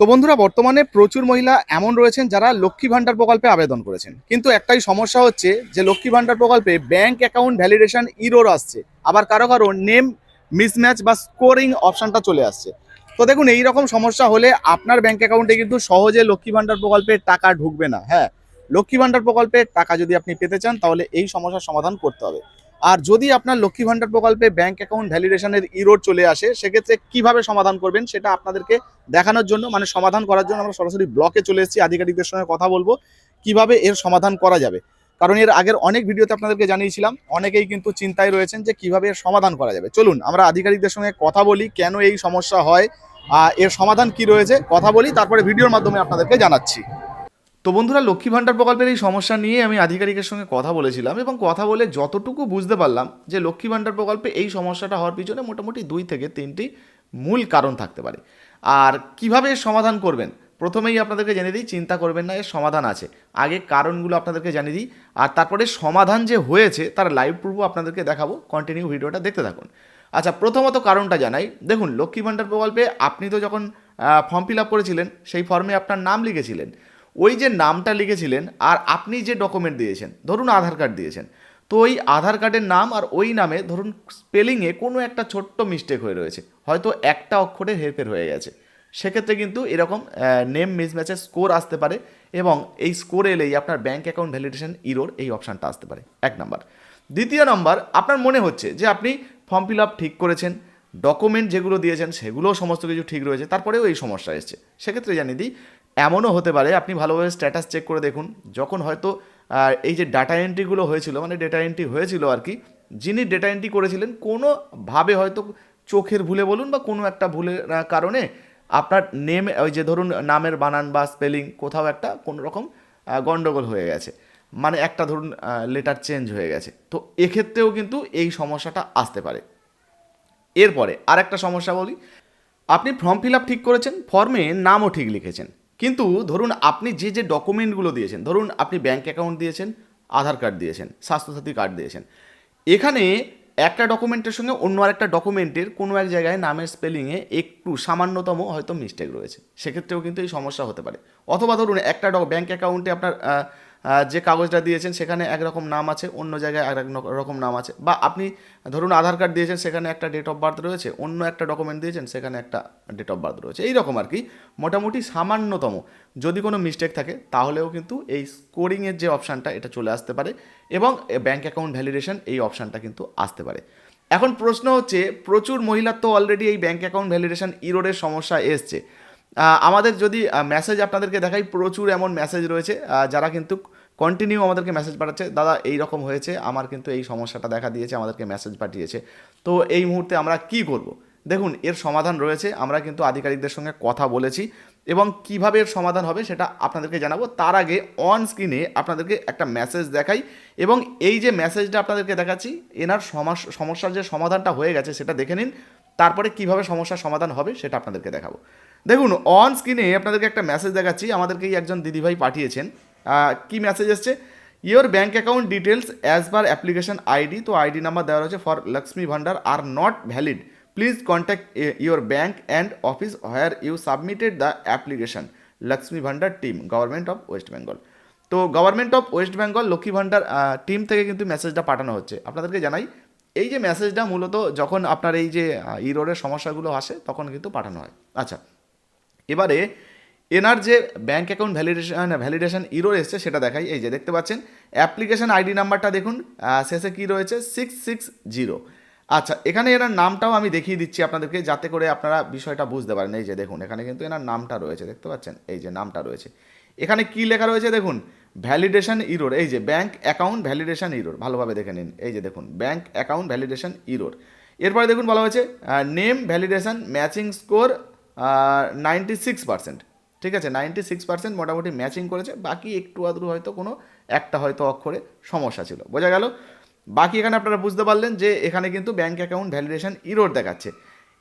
তো বন্ধুরা, বর্তমানে প্রচুর মহিলা এমন রয়েছেন যারা লক্ষ্মী ভান্ডার প্রকল্পে আবেদন করেছেন, কিন্তু একটাই সমস্যা হচ্ছে যে লক্ষ্মী ভান্ডার প্রকল্পে ব্যাংক অ্যাকাউন্ট ভ্যালিডেশন ইরোর আসছে, আবার কারো কারো নেম মিসম্যাচ বা স্কোরিং অপশনটা চলে আসছে। তো দেখুন, এই রকম সমস্যা হলে আপনার ব্যাংক অ্যাকাউন্টে কিন্তু সহজে লক্ষ্মী ভান্ডার প্রকল্পের টাকা ঢুকবে না। হ্যাঁ, লক্ষ্মী ভান্ডার প্রকল্পের টাকা যদি আপনি পেতে চান তাহলে এই সমস্যার সমাধান করতে হবে। আর যদি আপনার লক্ষ্মী ভান্ডার প্রকল্পে ব্যাংক অ্যাকাউন্ট ভ্যালিডেশনের ইরোর চলে আসে, সেক্ষেত্রে কিভাবে সমাধান করবেন সেটা আপনাদেরকে দেখানোর জন্য, মানে সমাধান করার জন্য আমরা সরাসরি ব্লকে চলে এসেছি। আধিকারিকদের সঙ্গে কথা বলবো কিভাবে এর সমাধান করা যাবে, কারণ এর আগের অনেক ভিডিওতে আপনাদেরকে জানিয়েছিলাম। অনেকেই কিন্তু চিন্তায় রয়েছেন যে কিভাবে এর সমাধান করা যাবে। চলুন আমরা আধিকারিকদের সঙ্গে কথা বলি, কেন এই সমস্যা হয়, এর সমাধান কি রয়েছে কথা বলি, তারপরে ভিডিওর মাধ্যমে আপনাদেরকে জানাচ্ছি। তো বন্ধুরা, লক্ষ্মী ভান্ডার প্রকল্পের এই সমস্যা নিয়ে আমি আধিকারিকের সঙ্গে কথা বলেছিলাম, এবং কথা বলে যতটুকু বুঝতে পারলাম যে লক্ষ্মী ভান্ডার প্রকল্পে এই সমস্যাটা হওয়ার পিছনে মোটামুটি 2 থেকে 3টি মূল কারণ থাকতে পারে। আর কিভাবে এর সমাধান করবেন, প্রথমেই আপনাদেরকে জানিয়ে দিই, চিন্তা করবেন না, এর সমাধান আছে। আগে কারণগুলো আপনাদেরকে জানিয়ে দিই, আর তারপরে সমাধান যে হয়েছে তার লাইভ প্রুফও আপনাদেরকে দেখাবো। কন্টিনিউ ভিডিওটা দেখতে থাকুন। আচ্ছা, প্রথমত কারণটা জানাই। দেখুন, লক্ষ্মী ভান্ডার প্রকল্পে আপনি তো যখন ফর্ম ফিল আপ করেছিলেন, সেই ফর্মে আপনার নাম লিখেছিলেন। ওই যে নামটা লিখেছিলেন আর আপনি যে ডকুমেন্ট দিয়েছেন, ধরুন আধার কার্ড দিয়েছেন, তো ওই আধার কার্ডের নাম আর ওই নামে ধরুন স্পেলিংয়ে কোনো একটা ছোট্ট মিস্টেক হয়ে রয়েছে, হয়তো একটা অক্ষরের হেরফের হয়ে গেছে। সেক্ষেত্রে কিন্তু এরকম নেম মিসম্যাচের স্কোর আসতে পারে, এবং এই স্কোর এলেই আপনার ব্যাঙ্ক অ্যাকাউন্ট ভ্যালিডেশন ইরোর এই অপশানটা আসতে পারে। 1 নম্বর। দ্বিতীয় নম্বর, আপনার মনে হচ্ছে যে আপনি ফর্ম ফিল আপ ঠিক করেছেন, ডকুমেন্ট যেগুলো দিয়েছেন সেগুলোও সমস্ত কিছু ঠিক রয়েছে, তারপরেও এই সমস্যা এসছে। সেক্ষেত্রে জানিয়ে দিই, এমনও হতে পারে আপনি ভালোভাবে স্ট্যাটাস চেক করে দেখুন, যখন হয়তো এই যে ডাটা এন্ট্রিগুলো হয়েছিল, মানে ডেটা এন্ট্রি হয়েছিল আর কি, যিনি ডেটা এন্ট্রি করেছিলেন কোনোভাবে হয়তো চোখের ভুলে বলুন বা কোনো একটা ভুলের কারণে আপনার নেম, ওই যে ধরুন নামের বানান বা স্পেলিং কোথাও একটা কোনো রকম গন্ডগোল হয়ে গেছে, মানে একটা ধরুন লেটার চেঞ্জ হয়ে গেছে। তো এক্ষেত্রেও কিন্তু এই সমস্যাটা আসতে পারে। এরপরে আরেকটা সমস্যা বলি, আপনি ফর্ম ফিল আপ ঠিক করেছেন, ফর্মে নামও ঠিক লিখেছেন, কিন্তু ধরুন আপনি যে যে ডকুমেন্টগুলো দিয়েছেন, ধরুন আপনি ব্যাঙ্ক অ্যাকাউন্ট দিয়েছেন, আধার কার্ড দিয়েছেন, স্বাস্থ্যসাথী কার্ড দিয়েছেন, এখানে একটা ডকুমেন্টের সঙ্গে অন্য আরেকটা ডকুমেন্টের কোনো এক জায়গায় নামের স্পেলিংয়ে একটু সামান্যতম হয়তো মিস্টেক রয়েছে, সেক্ষেত্রেও কিন্তু এই সমস্যা হতে পারে। অথবা ধরুন একটা ব্যাঙ্ক অ্যাকাউন্টে আপনার যে কাগজটা দিয়েছেন সেখানে একরকম নাম আছে, অন্য জায়গায় আর এক রকম নাম আছে, বা আপনি ধরুন আধার কার্ড দিয়েছেন, সেখানে একটা ডেট অফ বার্থ রয়েছে, অন্য একটা ডকুমেন্ট দিয়েছেন সেখানে একটা ডেট অফ বার্থ রয়েছে, এইরকম আর কি। মোটামুটি সামান্যতম যদি কোনো মিস্টেক থাকে তাহলেও কিন্তু এই স্কোরিংয়ের যে অপশানটা এটা চলে আসতে পারে, এবং ব্যাঙ্ক অ্যাকাউন্ট ভ্যালিডেশন এই অপশানটা কিন্তু আসতে পারে। এখন প্রশ্ন হচ্ছে, প্রচুর মহিলার তো অলরেডি এই ব্যাঙ্ক অ্যাকাউন্ট ভ্যালিডেশন ইরোরের সমস্যা এসছে। আমাদের যদি মেসেজ আপনাদেরকে দেখাই, প্রচুর এমন মেসেজ রয়েছে যারা কিন্তু কন্টিনিউ আমাদেরকে মেসেজ পাঠাচ্ছে, দাদা এই রকম হয়েছে, আমার কিন্তু এই সমস্যাটা দেখা দিয়েছে, আমাদেরকে মেসেজ পাঠিয়েছে, তো এই মুহূর্তে আমরা কি করব। দেখুন, এর সমাধান রয়েছে, আমরা কিন্তু আধিকারিকদের সঙ্গে কথা বলেছি, এবং কিভাবে এর সমাধান হবে সেটা আপনাদেরকে জানাবো। তার আগে অন স্ক্রিনে আপনাদেরকে একটা মেসেজ দেখাই, এবং এই যে মেসেজটা আপনাদেরকে দেখাচ্ছি, এনার সমস্যার যে সমাধানটা হয়ে গেছে সেটা দেখে নিন, তারপরে কিভাবে সমস্যার সমাধান হবে সেটা আপনাদেরকে দেখাবো। দেখুন, অন স্ক্রিনে আপনাদেরকে একটা মেসেজ দেখাচ্ছি, আমাদেরকেই একজন দিদিভাই পাঠিয়েছেন। কি মেসেজ এসছে, your bank account details as per application ID, তো আইডি নাম্বার দেওয়া রয়েছে, for Lakshmi Bhandar are not valid, please contact your bank and office where you submitted the application, Lakshmi Bhandar team, government of West Bengal. তো government of West Bengal Lakshmi Bhandar team থেকে কিন্তু মেসেজটা পাঠানো হচ্ছে। আপনাদেরকে জানাই, এই যে মেসেজটা মূলত যখন আপনার এই যে ইরোরের সমস্যাগুলো আসে তখন কিন্তু পাঠানো হয়। আচ্ছা, এবারে এনার যে ব্যাঙ্ক অ্যাকাউন্ট ভ্যালিডেশন ইরোর এসছে সেটা দেখাই। এই যে দেখতে পাচ্ছেন অ্যাপ্লিকেশন আইডি নাম্বারটা দেখুন, শেষে কী রয়েছে, 660। আচ্ছা, এখানে এনার নামটাও আমি দেখিয়ে দিচ্ছি আপনাদেরকে, যাতে করে আপনারা বিষয়টা বুঝতে পারেন। এই যে দেখুন, এখানে কিন্তু এনার নামটা রয়েছে, দেখতে পাচ্ছেন, এই যে নামটা রয়েছে। এখানে কি লেখা রয়েছে দেখুন, ভ্যালিডেশন ইরোর, এই যে ব্যাঙ্ক অ্যাকাউন্ট ভ্যালিডেশন ইরোর, ভালোভাবে দেখে নিন, এই যে দেখুন ব্যাঙ্ক অ্যাকাউন্ট ভ্যালিডেশন ইরোর। এরপরে দেখুন বলা হয়েছে নেম ভ্যালিডেশন ম্যাচিং স্কোর 96%। ঠিক আছে, 96% মোটামুটি ম্যাচিং করেছে, বাকি একটু আধটু হয়তো কোনো একটা হয়তো অক্ষরে সমস্যা ছিল, বোঝা গেল। বাকি এখানে আপনারা বুঝতে পারলেন যে এখানে কিন্তু ব্যাঙ্ক অ্যাকাউন্ট ভ্যালিডেশন ইরোর দেখাচ্ছে।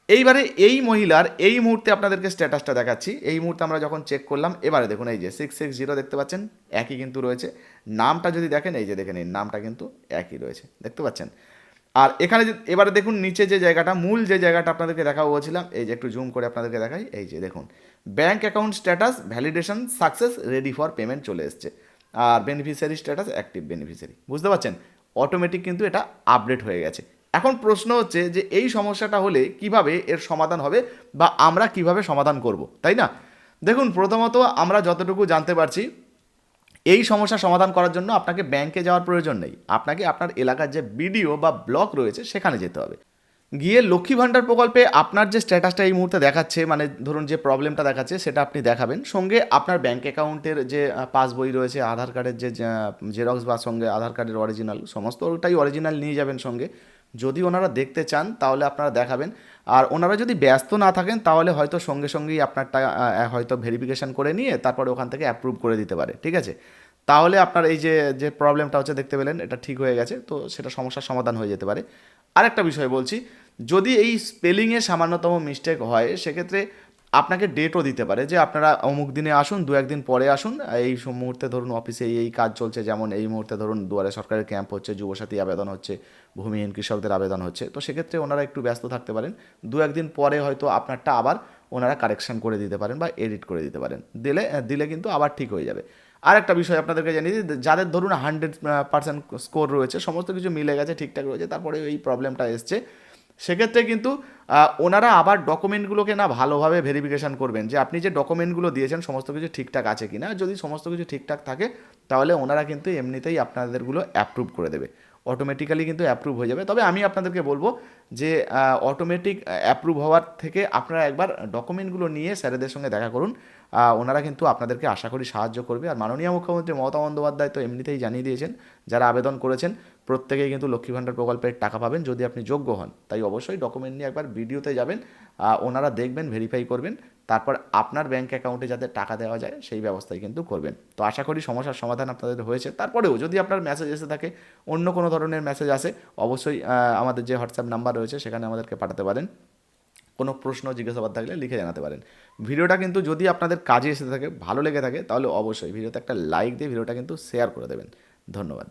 এইবারে এই মহিলার এই মুহূর্তে আপনাদেরকে স্ট্যাটাসটা দেখাচ্ছি। এই মুহূর্তে আমরা যখন চেক করলাম, এবারে দেখুন এই যে 660 দেখতে পাচ্ছেন, একই কিন্তু রয়েছে। নামটা যদি দেখেন, এই যে দেখেন এই নামটা কিন্তু একই রয়েছে, দেখতে পাচ্ছেন। আর এখানে এবারে দেখুন নিচে যে জায়গাটা, মূল যে জায়গাটা আপনাদেরকে দেখাবো বলছিলাম, এই যে একটু জুম করে আপনাদেরকে দেখাই, এই যে দেখুন bank account status validation success ready for payment চলে এসছে, আর বেনিফিশিয়ারি স্ট্যাটাস অ্যাক্টিভ বেনিফিশিয়ারি, বুঝতে পারছেন, অটোমেটিক কিন্তু এটা আপডেট হয়ে গেছে। এখন প্রশ্ন হচ্ছে যে এই সমস্যাটা হলে কিভাবে এর সমাধান হবে বা আমরা কিভাবে সমাধান করব, তাই না? দেখুন প্রথমত আমরা যতটুকু জানতে পারছি, এই সমস্যা সমাধান করার জন্য আপনাকে ব্যাংকে যাওয়ার প্রয়োজন নেই, আপনাকে আপনার এলাকার যে বিডিও বা ব্লক রয়েছে সেখানে যেতে হবে। গিয়ে লক্ষ্মী ভাণ্ডার প্রকল্পে আপনার যে স্ট্যাটাসটা এই মুহূর্তে দেখাচ্ছে, মানে ধরুন যে প্রবলেমটা দেখাচ্ছে সেটা আপনি দেখাবেন, সঙ্গে আপনার ব্যাঙ্ক অ্যাকাউন্টের যে পাসবই রয়েছে, আধার কার্ডের যে জেরক্স বা সঙ্গে আধার কার্ডের অরিজিনাল, সমস্তটাই অরিজিনাল নিয়ে যাবেন সঙ্গে। যদি ওনারা দেখতে চান তাহলে আপনারা দেখাবেন, আর ওনারা যদি ব্যস্ত না থাকেন তাহলে হয়তো সঙ্গে সঙ্গেই আপনারটা হয়তো ভেরিফিকেশন করে নিয়ে তারপরে ওখান থেকে অ্যাপ্রুভ করে দিতে পারে, ঠিক আছে? তাহলে আপনার এই যে যে প্রবলেমটা হচ্ছে দেখতে পেলেন এটা ঠিক হয়ে গেছে, তো সেটা সমস্যার সমাধান হয়ে যেতে পারে। আরেকটা বিষয় বলছি, যদি এই স্পেলিংয়ে সামান্যতম মিস্টেক হয় সেক্ষেত্রে আপনাকে ডেটও দিতে পারে যে আপনারা অমুক দিনে আসুন, দু একদিন পরে আসুন, এই মুহূর্তে ধরুন অফিসে এই কাজ চলছে, যেমন এই মুহূর্তে ধরুন দুয়ারে সরকারের ক্যাম্প হচ্ছে, যুবসাথী আবেদন হচ্ছে, ভূমিহীন কৃষকদের আবেদন হচ্ছে, তো সেক্ষেত্রে ওনারা একটু ব্যস্ত থাকতে পারেন, দু একদিন পরে হয়তো আপনারটা আবার ওনারা কারেকশন করে দিতে পারেন বা এডিট করে দিতে পারেন, দিলে কিন্তু আবার ঠিক হয়ে যাবে। আর একটা বিষয় আপনাদেরকে জানিয়ে দিই, যাদের ধরুন 100% স্কোর রয়েছে, সমস্ত কিছু মিলে গেছে, ঠিকঠাক রয়েছে, তারপরে এই প্রবলেমটা এসছে, সেক্ষেত্রে কিন্তু ওনারা আবার ডকুমেন্টগুলোকে না ভালোভাবে ভেরিফিকেশান করবেন যে আপনি যে ডকুমেন্টগুলো দিয়েছেন সমস্ত কিছু ঠিকঠাক আছে কি না। যদি সমস্ত কিছু ঠিকঠাক থাকে তাহলে ওনারা কিন্তু এমনিতেই আপনাদেরগুলো অ্যাপ্রুভ করে দেবে, অটোমেটিক্যালি কিন্তু অ্যাপ্রুভ হয়ে যাবে। তবে আমি আপনাদেরকে বলবো যে অটোমেটিক অ্যাপ্রুভ হওয়ার থেকে আপনারা একবার ডকুমেন্টগুলো নিয়ে স্যারেদের সঙ্গে দেখা করুন, ওনারা কিন্তু আপনাদেরকে আশা করি সাহায্য করবে। আর মাননীয় মুখ্যমন্ত্রী মমতা বন্দ্যোপাধ্যায় তো এমনিতেই জানিয়ে দিয়েছেন যারা আবেদন করেছেন প্রত্যেকেই কিন্তু লক্ষ্মী ভাণ্ডার প্রকল্পের টাকা পাবেন যদি আপনি যোগ্য হন। তাই অবশ্যই ডকুমেন্ট নিয়ে একবার ভিডিওতে যাবেন, ওনারা দেখবেন, ভেরিফাই করবেন, তারপর আপনার ব্যাঙ্ক অ্যাকাউন্টে যাতে টাকা দেওয়া যায় সেই ব্যবস্থাই কিন্তু করবেন। তো আশা করি সমস্যার সমাধান আপনাদের হয়েছে। তারপরেও যদি আপনার মেসেজ এসে থাকে, অন্য কোনো ধরনের মেসেজ আসে, অবশ্যই আমাদের যে হোয়াটসঅ্যাপ নাম্বার রয়েছে সেখানে আমাদেরকে পাঠাতে পারেন। কোনো প্রশ্ন জিজ্ঞাসাবাদ থাকলে লিখে জানাতে পারেন। ভিডিওটা কিন্তু যদি আপনাদের কাজে এসে থাকে, ভালো লেগে থাকে, তাহলে অবশ্যই ভিডিওতে একটা লাইক দিয়ে ভিডিওটা কিন্তু শেয়ার করে দেবেন। ধন্যবাদ।